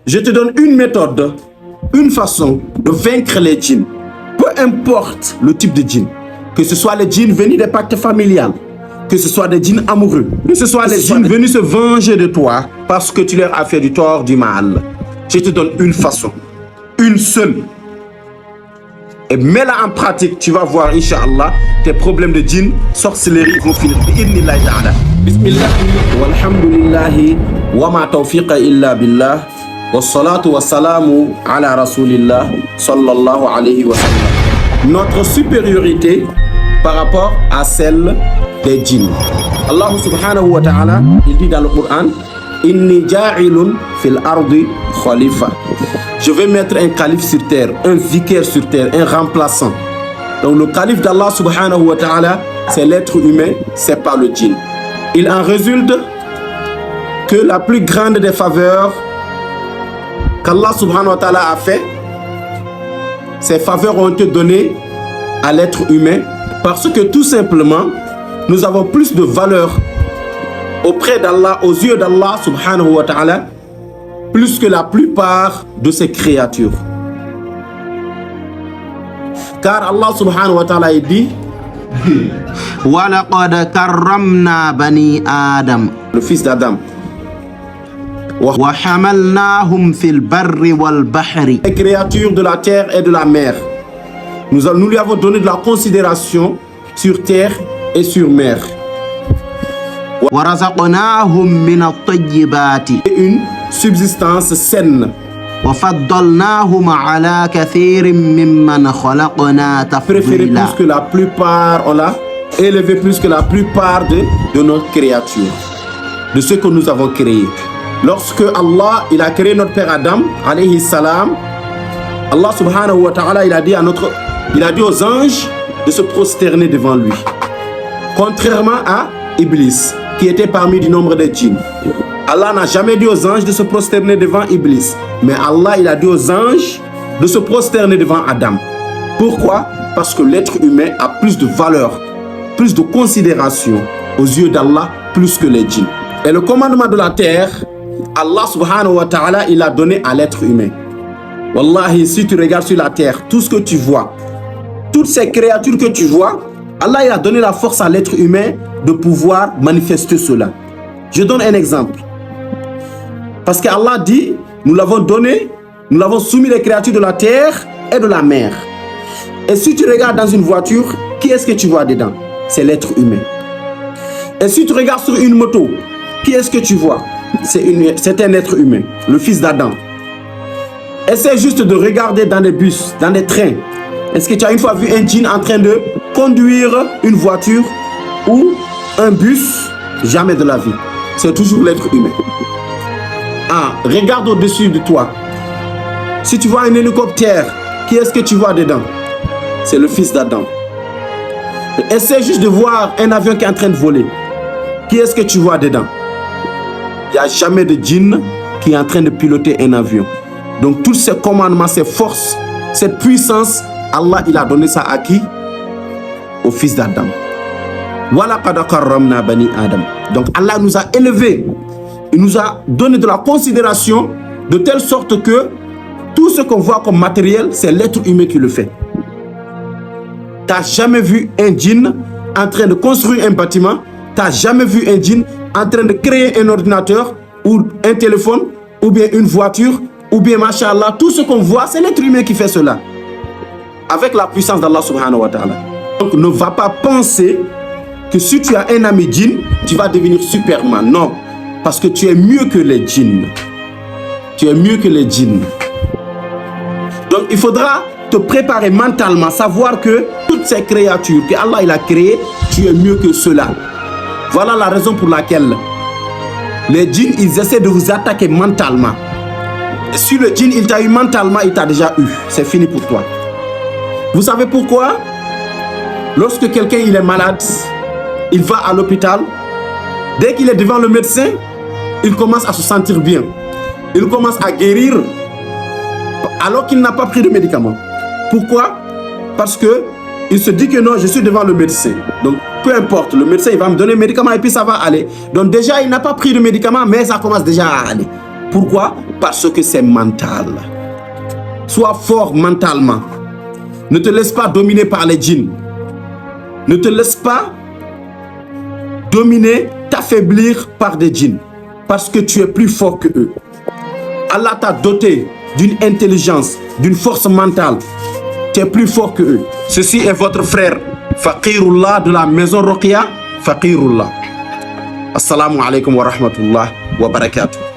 Je te donne une méthode, une façon de vaincre les djinns. Peu importe le type de djinn, que ce soit les djinns venus des pactes familiales, que ce soit des djinns amoureux, que ce soit les djinns venus se venger de toi parce que tu leur as fait du tort, du mal. Je te donne une façon, une seule. Et mets-la en pratique, tu vas voir, Inch'Allah, tes problèmes de djinn, sorcellerie vont finir. Bi'idhnillahi ta'ala. Bismillah, walhamdulillahi, wa ma tawfiqa illa billah, wa salatu wa salamu ala rasulillah, sallallahu alayhi wa sallam. Notre supériorité par rapport à celle des djinns. Allah subhanahu wa ta'ala, il dit dans le Coran, Inni ja'ilun fil ardi khalifa. Je vais mettre un calife sur terre, un vicaire sur terre, un remplaçant. Donc le calife d'Allah subhanahu wa ta'ala, c'est l'être humain, c'est pas le djinn. Il en résulte que la plus grande des faveurs qu'Allah subhanahu wa ta'ala a fait, ces faveurs ont été données à l'être humain parce que tout simplement, nous avons plus de valeur auprès d'Allah, aux yeux d'Allah subhanahu wa ta'ala, plus que la plupart de ses créatures. Car Allah subhanahu wa ta'ala dit وَلَقَدْ كَرَّمْنَا بَنِي آدَمَ, le fils d'Adam, وَحَمَلْنَاهُمْ فِي الْبَرِّ وَالْبَحْرِ, les créatures de la terre et de la mer. Nous lui avons donné de la considération sur terre et sur mer. وَرَزَقْنَاهُمْ مِنَ الطَّيِّبَاتِ, Et une subsistance saine. وَفَضَّلْنَاهُمْ عَلَى كَثِيرٍ مِّمَّنْ خَلَقْنَا Préféré تَفْضِيلًا. plus que la plupart, on l'a élevé plus que la plupart de nos créatures, de ceux que nous avons créés. Lorsque Allah, il a créé notre père Adam, alayhi salam, Allah subhanahu wa ta'ala, il a dit aux anges de se prosterner devant lui. Contrairement à Iblis, qui était parmi du nombre des djinns. Allah n'a jamais dit aux anges de se prosterner devant Iblis. Mais Allah, il a dit aux anges de se prosterner devant Adam. Pourquoi? Parce que l'être humain a plus de valeur, plus de considération aux yeux d'Allah, plus que les djinns. Et le commandement de la terre, Allah subhanahu wa ta'ala, il a donné à l'être humain. Wallahi, si tu regardes sur la terre, tout ce que tu vois, toutes ces créatures que tu vois, Allah, il a donné la force à l'être humain de pouvoir manifester cela. Je donne un exemple. Parce qu'Allah dit, nous l'avons donné, nous l'avons soumis les créatures de la terre et de la mer. Et si tu regardes dans une voiture, qui est-ce que tu vois dedans? C'est l'être humain. Et si tu regardes sur une moto, qui est-ce que tu vois? C'est un être humain, le fils d'Adam. Essaie juste de regarder dans des bus, dans des trains. Est-ce que tu as une fois vu un djinn en train de conduire une voiture ou un bus? Jamais de la vie. C'est toujours l'être humain. Regarde au-dessus de toi. Si tu vois un hélicoptère, qui est-ce que tu vois dedans? C'est le fils d'Adam. Essaie juste de voir un avion qui est en train de voler. Qui est-ce que tu vois dedans? Il n'y a jamais de djinn qui est en train de piloter un avion. Donc tous ces commandements, ces forces, cette puissance, Allah, il a donné ça à qui? Au fils d'Adam. وَلَقَدْ كَرَّمْنَا بَنِي آدَمَ. Donc Allah nous a élevés. Il nous a donné de la considération de telle sorte que tout ce qu'on voit comme matériel, c'est l'être humain qui le fait. Tu n'as jamais vu un djinn en train de construire un bâtiment. Tu n'as jamais vu un djinn en train de créer un ordinateur ou un téléphone ou bien une voiture ou bien, machallah, tout ce qu'on voit, c'est l'être humain qui fait cela. Avec la puissance d'Allah subhanahu wa ta'ala. Donc ne va pas penser que si tu as un ami djinn, tu vas devenir Superman. Non. Parce que tu es mieux que les djinns. Tu es mieux que les djinns. Donc il faudra te préparer mentalement, savoir que toutes ces créatures que Allah il a créées, tu es mieux que cela. Voilà la raison pour laquelle les djinns, ils essaient de vous attaquer mentalement. Et si le djinn, il t'a eu mentalement, il t'a déjà eu. C'est fini pour toi. Vous savez pourquoi? Lorsque quelqu'un il est malade, il va à l'hôpital. Dès qu'il est devant le médecin, il commence à se sentir bien. Il commence à guérir alors qu'il n'a pas pris de médicaments. Pourquoi? Parce que il se dit que non, je suis devant le médecin. Donc, peu importe, le médecin il va me donner un médicament et puis ça va aller. Donc déjà, il n'a pas pris de médicaments, mais ça commence déjà à aller. Pourquoi? parce que c'est mental. Sois fort mentalement. Ne te laisse pas dominer par les djinns. Ne te laisse pas dominer, t'affaiblir par des djinns. Parce que tu es plus fort que eux. Allah t'a doté d'une intelligence, d'une force mentale. Tu es plus fort que eux. Ceci est votre frère Faqirullah de la maison Roqia. Faqirullah. Assalamu alaikum wa rahmatullah wa barakatuh.